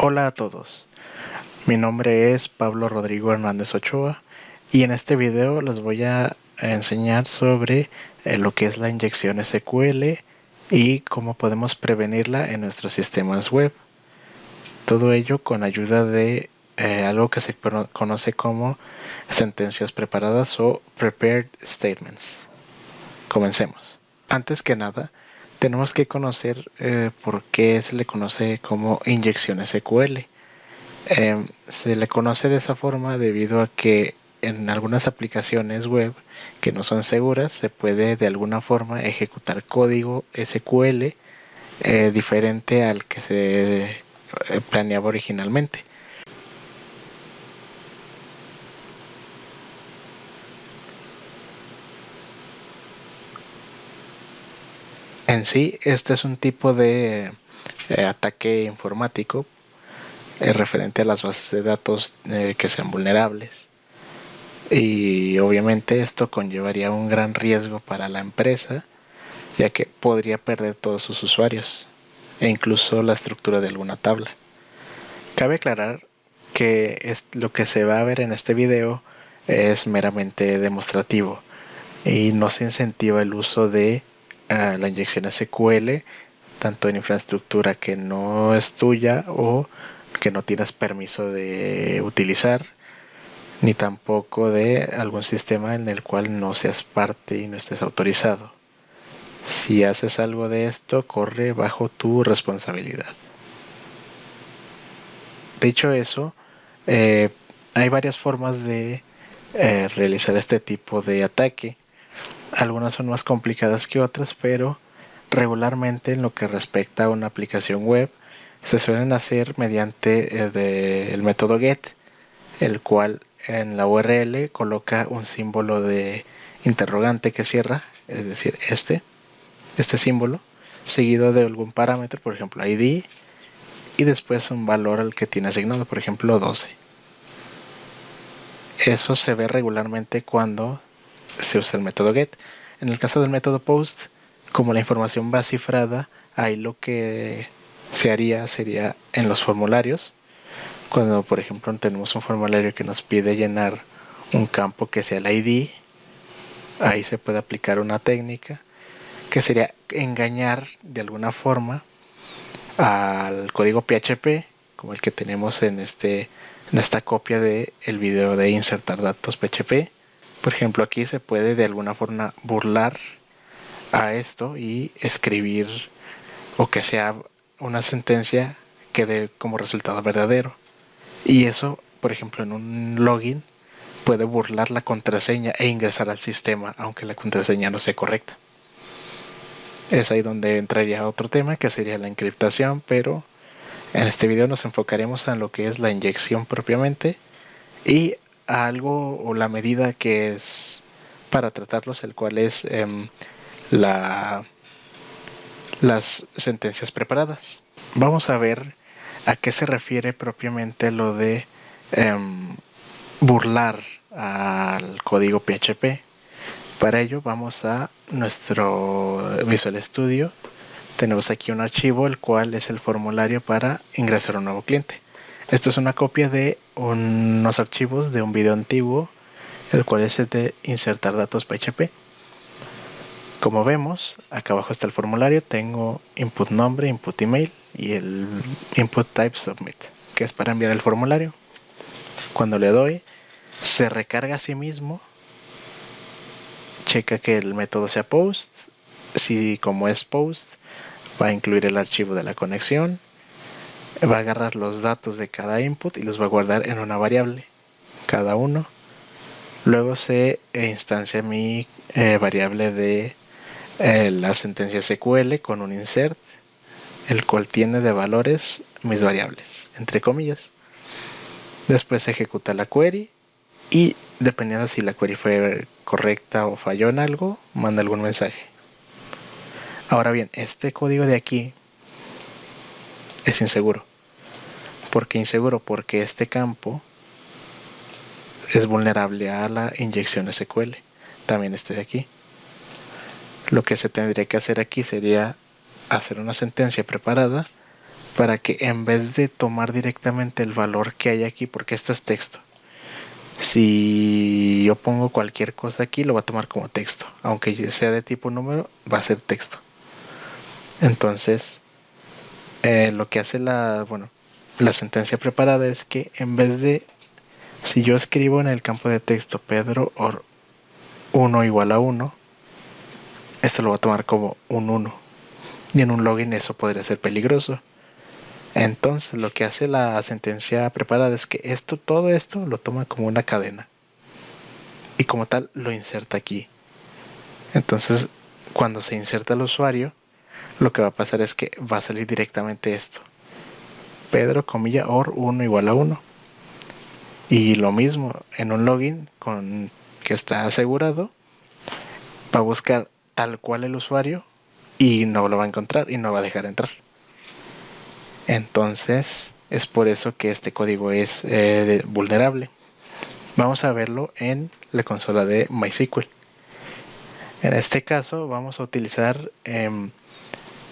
Hola a todos, mi nombre es Pablo Rodrigo Hernández Ochoa y en este video les voy a enseñar sobre lo que es la inyección SQL y cómo podemos prevenirla en nuestros sistemas web. Todo ello con ayuda de algo que se conoce como sentencias preparadas o prepared statements. Comencemos. Antes que nada, tenemos que conocer por qué se le conoce como inyección SQL. Se le conoce de esa forma debido a que en algunas aplicaciones web que no son seguras se puede de alguna forma ejecutar código SQL diferente al que se planeaba originalmente. En sí, este es un tipo de ataque informático referente a las bases de datos que sean vulnerables. Y obviamente esto conllevaría un gran riesgo para la empresa, ya que podría perder todos sus usuarios e incluso la estructura de alguna tabla. Cabe aclarar que lo que se va a ver en este video es meramente demostrativo y no se incentiva el uso de la inyección SQL tanto en infraestructura que no es tuya o que no tienes permiso de utilizar, ni tampoco de algún sistema en el cual no seas parte y no estés autorizado. Si haces algo de esto, corre bajo tu responsabilidad. Dicho eso, eh, hay varias formas de realizar este tipo de ataque. Algunas son más complicadas que otras, pero regularmente en lo que respecta a una aplicación web se suelen hacer mediante el método get, el cual en la URL coloca un símbolo de interrogante que cierra, es decir, este símbolo, seguido de algún parámetro, por ejemplo ID, y después un valor al que tiene asignado, por ejemplo 12. Eso se ve regularmente cuando se usa el método get. En el caso del método post, como la información va cifrada, ahí lo que se haría sería en los formularios. Cuando, por ejemplo, tenemos un formulario que nos pide llenar un campo que sea el ID, ahí se puede aplicar una técnica que sería engañar de alguna forma al código PHP, como el que tenemos en esta copia del video de insertar datos PHP. Por ejemplo, aquí se puede de alguna forma burlar a esto y escribir o que sea una sentencia que dé como resultado verdadero. Y eso, por ejemplo, en un login puede burlar la contraseña e ingresar al sistema, aunque la contraseña no sea correcta. Es ahí donde entraría otro tema, que sería la encriptación, pero en este video nos enfocaremos en lo que es la inyección propiamente y a algo o la medida que es para tratarlos, el cual es la, las sentencias preparadas. Vamos a ver a qué se refiere propiamente lo de burlar al código PHP. Para ello vamos a nuestro Visual Studio. Tenemos aquí un archivo, el cual es el formulario para ingresar a un nuevo cliente. Esto es una copia de unos archivos de un video antiguo, el cual es el de insertar datos PHP. Como vemos, acá abajo está el formulario, tengo input nombre, input email y el input type submit, que es para enviar el formulario. Cuando le doy, se recarga a sí mismo, checa que el método sea post, si como es post, va a incluir el archivo de la conexión, va a agarrar los datos de cada input y los va a guardar en una variable, cada uno. Luego se instancia mi variable de la sentencia SQL con un insert, el cual tiene de valores mis variables, entre comillas. Después se ejecuta la query y dependiendo si la query fue correcta o falló en algo, manda algún mensaje. Ahora bien, este código de aquí es inseguro. ¿Por qué inseguro? Porque este campo es vulnerable a la inyección SQL. También este de aquí. Lo que se tendría que hacer aquí sería hacer una sentencia preparada para que en vez de tomar directamente el valor que hay aquí, porque esto es texto, si yo pongo cualquier cosa aquí lo va a tomar como texto, aunque sea de tipo número va a ser texto. Entonces lo que hace la sentencia preparada es que en vez de, si yo escribo en el campo de texto Pedro or 1 igual a 1, esto lo va a tomar como un 1, y en un login eso podría ser peligroso. Entonces lo que hace la sentencia preparada es que todo esto lo toma como una cadena y como tal lo inserta aquí. Entonces cuando se inserta el usuario, lo que va a pasar es que va a salir directamente esto: Pedro, comilla, or 1 igual a 1. Y lo mismo en un login con que está asegurado, va a buscar tal cual el usuario y no lo va a encontrar y no va a dejar entrar. Entonces es por eso que este código es vulnerable. Vamos a verlo en la consola de MySQL. En este caso vamos a utilizar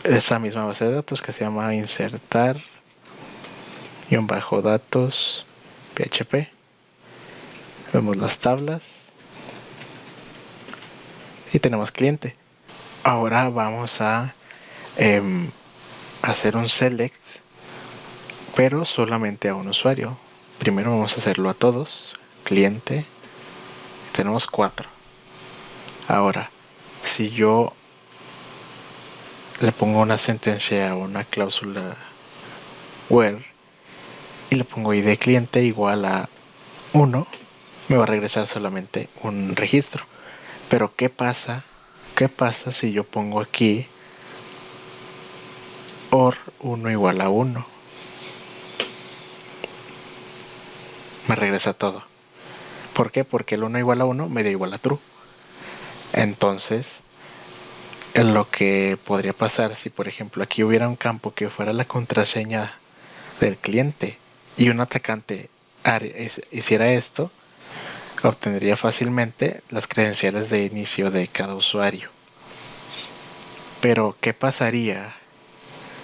esa misma base de datos que se llama insertar-datos PHP. Vemos las tablas y tenemos cliente. Ahora vamos a hacer un select, pero solamente a un usuario. Primero vamos a hacerlo a todos. Cliente. Tenemos 4. Ahora, si yo le pongo una sentencia o una cláusula where y le pongo id cliente igual a 1, me va a regresar solamente un registro. Pero ¿qué pasa? ¿Qué pasa si yo pongo aquí or 1 igual a 1? Me regresa todo. ¿Por qué? Porque el 1 igual a 1 me da igual a true. Entonces, lo que podría pasar si por ejemplo aquí hubiera un campo que fuera la contraseña del cliente y un atacante hiciera esto, obtendría fácilmente las credenciales de inicio de cada usuario. Pero ¿qué pasaría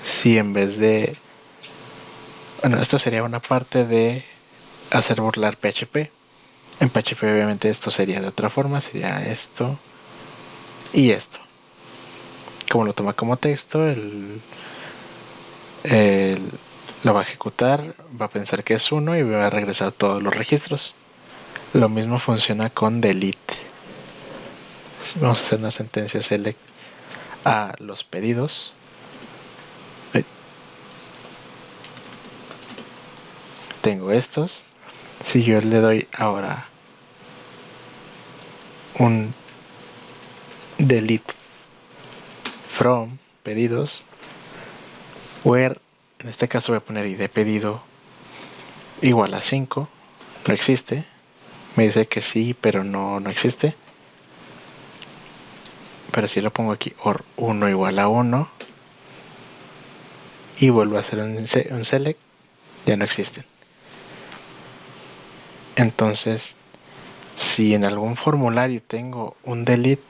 si en vez de... Bueno, esto sería una parte de hacer burlar PHP. En PHP obviamente esto sería de otra forma, sería esto y esto. Como lo toma como texto, lo va a ejecutar, va a pensar que es 1 y va a regresar todos los registros. Lo mismo funciona con delete. Vamos a hacer una sentencia select a los pedidos. Tengo estos. Si yo le doy ahora un delete from pedidos, where en este caso voy a poner id pedido igual a 5, no existe. Me dice que sí, pero no existe. Pero si lo pongo aquí or 1 igual a 1 y vuelvo a hacer un select, ya no existen. Entonces, si en algún formulario tengo un delete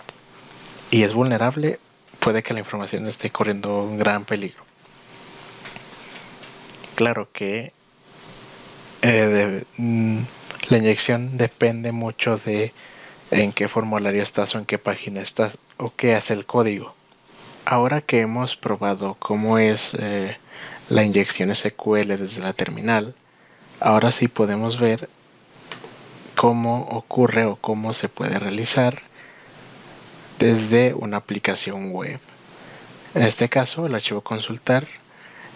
y es vulnerable, puede que la información esté corriendo un gran peligro. Claro que la inyección depende mucho de en qué formulario estás o en qué página estás o qué hace el código. Ahora que hemos probado cómo es la inyección SQL desde la terminal, ahora sí podemos ver cómo ocurre o cómo se puede realizar desde una aplicación web. En este caso, el archivo consultar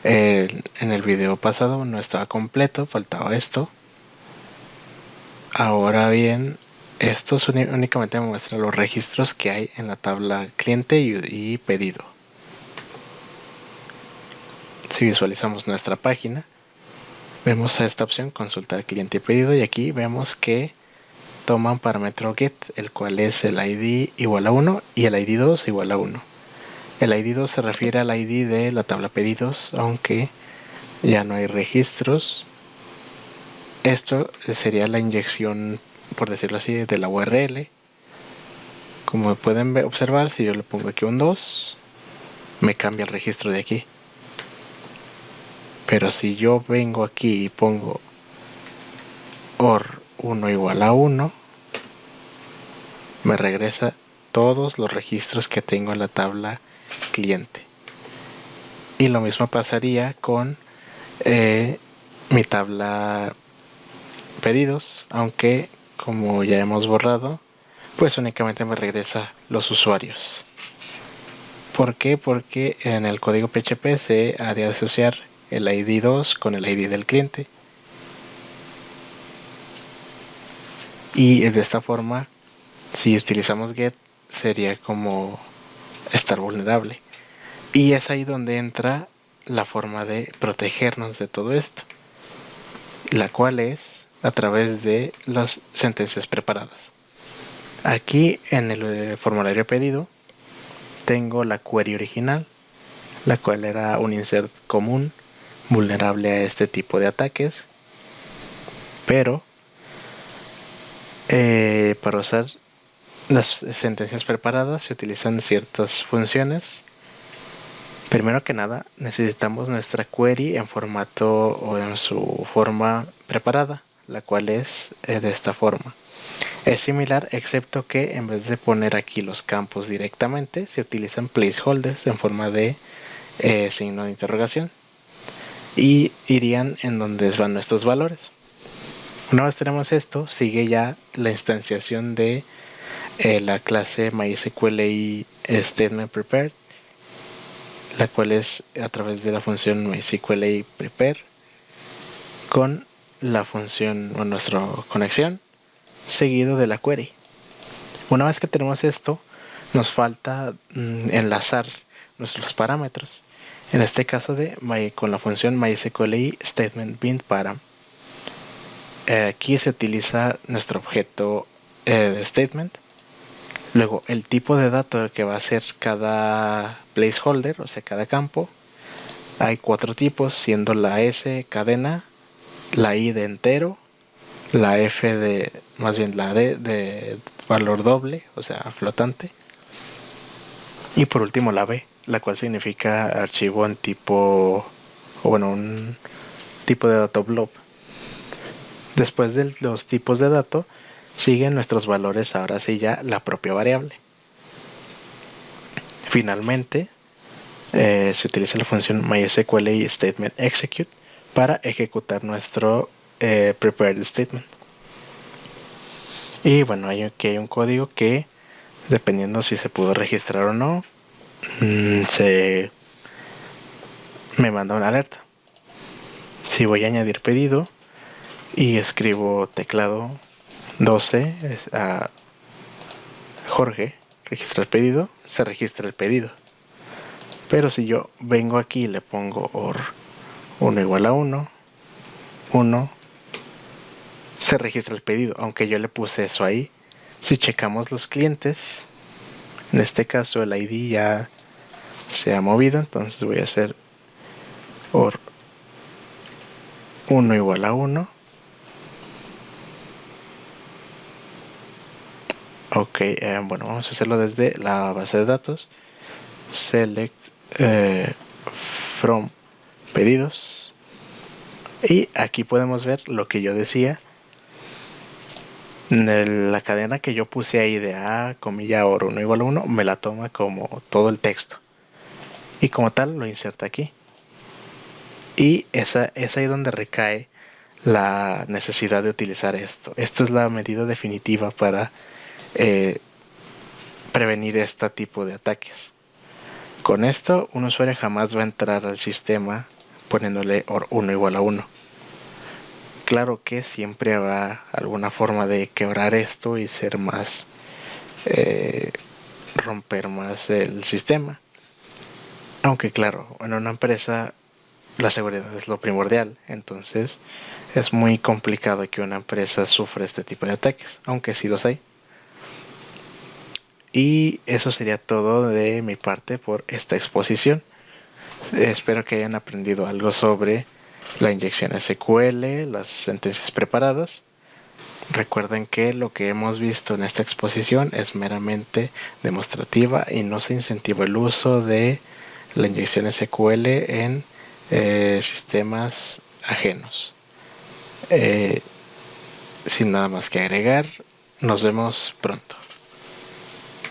en el video pasado no estaba completo, faltaba esto. Ahora bien, esto únicamente muestra los registros que hay en la tabla cliente y pedido. Si visualizamos nuestra página, vemos a esta opción consultar cliente y pedido, y aquí vemos que toma un parámetro get, el cual es el id igual a 1 y el id 2 igual a 1. El id 2 se refiere al id de la tabla pedidos, aunque ya no hay registros. Esto sería la inyección, por decirlo así, de la URL. Como pueden observar, si yo le pongo aquí un 2, me cambia el registro de aquí. Pero si yo vengo aquí y pongo OR 1 igual a 1, me regresa todos los registros que tengo en la tabla cliente. Y lo mismo pasaría con mi tabla pedidos, aunque como ya hemos borrado, pues únicamente me regresa los usuarios. ¿Por qué? Porque en el código PHP se ha de asociar el ID 2 con el ID del cliente. Y de esta forma, si utilizamos get, sería como estar vulnerable. Y es ahí donde entra la forma de protegernos de todo esto, la cual es a través de las sentencias preparadas. Aquí en el formulario pedido tengo la query original, la cual era un insert común vulnerable a este tipo de ataques, pero para usar las sentencias preparadas se utilizan ciertas funciones. Primero que nada, necesitamos nuestra query en formato o en su forma preparada, la cual es de esta forma. Es similar, excepto que en vez de poner aquí los campos directamente, se utilizan placeholders en forma de signo de interrogación y irían en donde van nuestros valores. Una vez tenemos esto, sigue ya la instanciación de la clase MySQL Statement Prepared, la cual es a través de la función MySQL Prepare con la función o nuestra conexión seguido de la query. Una vez que tenemos esto, nos falta enlazar nuestros parámetros. En este caso con la función MySQL Statement Bind Param. Aquí se utiliza nuestro objeto de statement. Luego el tipo de dato que va a ser cada placeholder, o sea cada campo. Hay 4 tipos, siendo la S cadena, la I de entero, la F de, más bien la D de valor doble, o sea flotante, y por último la B, la cual significa archivo en tipo, o bueno, un tipo de dato blob. Después de los tipos de dato siguen nuestros valores, ahora sí ya la propia variable. Finalmente se utiliza la función MySQL Statement Execute para ejecutar nuestro prepared statement. Y bueno, aquí hay un código que, dependiendo si se pudo registrar o no, me manda una alerta. Si voy a añadir pedido y escribo teclado 12 a Jorge, registrar pedido, se registra el pedido. Pero si yo vengo aquí y le pongo OR 1 igual a 1, 1, se registra el pedido, aunque yo le puse eso ahí. Si checamos los clientes, en este caso el ID ya se ha movido, entonces voy a hacer OR 1 igual a 1. Ok, bueno, vamos a hacerlo desde la base de datos. Select from pedidos. Y aquí podemos ver lo que yo decía. La cadena que yo puse ahí de A, comilla, OR 1 igual a 1, me la toma como todo el texto. Y como tal lo inserta aquí. Y es ahí donde recae la necesidad de utilizar esto. Esto es la medida definitiva para prevenir este tipo de ataques. Con esto, un usuario jamás va a entrar al sistema poniéndole OR 1 igual a 1. Claro que siempre habrá alguna forma de quebrar esto y ser más, romper más el sistema. Aunque claro, en una empresa la seguridad es lo primordial, entonces es muy complicado que una empresa sufra este tipo de ataques, aunque sí los hay. Y eso sería todo de mi parte por esta exposición. Espero que hayan aprendido algo sobre la inyección SQL, las sentencias preparadas. Recuerden que lo que hemos visto en esta exposición es meramente demostrativa y no se incentiva el uso de la inyección SQL en sistemas ajenos. Sin nada más que agregar, nos vemos pronto.